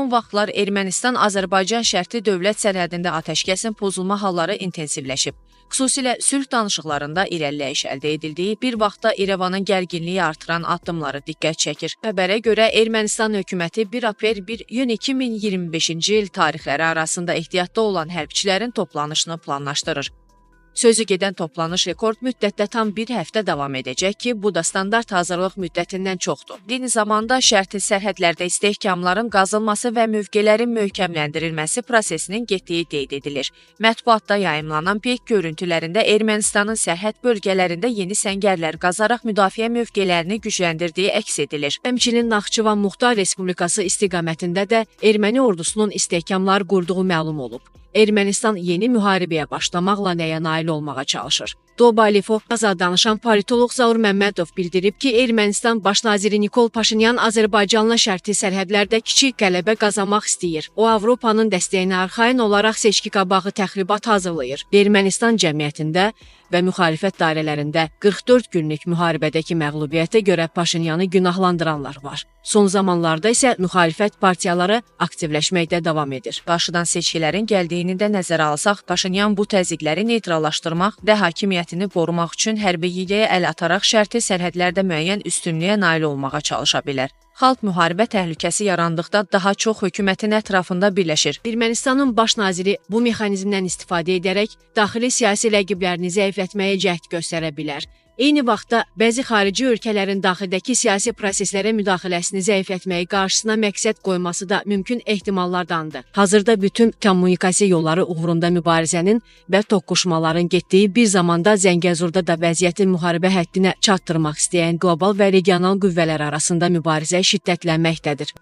son vaxtlar Ermənistan-Azərbaycan şərti dövlət sərhədində atəşkəsin pozulma halları intensivləşib. Xüsusilə sülh danışıqlarında irəliləyiş əldə edildiyi bir vaxtda İrəvanın gərginliyi artıran addımları diqqət çəkir. Xəbərə görə Ermənistan hökuməti 1 aprel 1 iyun 2025-ci il tarixləri arasında ehtiyatda olan hərbçilərin toplanışını planlaşdırır. Sözü gedən toplanış rekord müddətdə tam bir həftə davam edəcək ki, bu da standart hazırlıq müddətindən çoxdur. Eyni zamanda şərti sərhədlərdə istehkamların qazılması və mövqelərin möhkəmləndirilməsi prosesinin getdiyi qeyd edilir. Mətbuatda yayımlanan peyk görüntülərində Ermənistanın sərhəd bölgələrində yeni səngərlər qazaraq müdafiə mövqələrini gücləndirdiyi əks edilir. Həmçinin Naxçıvan Muxtar Respublikası istiqamətində də erməni ordusunun istehkamlar qurduğu məlum olub. Ermənistan yeni müharibəyə başlamaqla nəyə nail olmağa çalışır? Dobalifo azad danışan politoloq Zaur Məmmədov bildirib ki, Ermənistan baş naziri Nikol Paşinyan Azərbaycanla şərti sərhədlərdə kiçik qələbə qazanmaq istəyir. O, Avropanın dəstəyinə arxayın olaraq seçki qabağı təxribat hazırlayır. Ermənistan cəmiyyətində və müxalifət dairələrində 44 günlük müharibədəki məğlubiyyətə görə Paşinyanı günahlandıranlar var. Son zamanlarda isə müxalifət partiyaları aktivləşməkdə davam edir. Qarşıdan seçkilərin gəldiyini də nəzərə alsaq, Paşinyan bu təzyiqləri neytrallaşdırmaq və hakimiyyətini qorumaq üçün hərbi hiyləyə əl ataraq şərti sərhədlərdə müəyyən üstünlüyə nail olmağa çalışa bilər. Xalq müharibə təhlükəsi yarandıqda daha çox hökumətin ətrafında birləşir. Ermənistanın baş naziri bu mexanizmdən istifadə edərək daxili siyasi rəqiblərini zəiflətməyə cəhd göstərə bilər. Eyni vaxtda bəzi xarici ölkələrin daxildəki siyasi proseslərə müdaxiləsini zəiflətməyi qarşısına məqsəd qoyması da mümkün ehtimallardandır. Hazırda bütün kommunikasiya yolları uğrunda mübarizənin və toqquşmaların getdiyi bir zamanda Zəngəzurda da vəziyyəti müharibə həddinə çatdırmaq istəyən qlobal və regional qüvvələr arasında mübarizə şiddətlənməkdədir.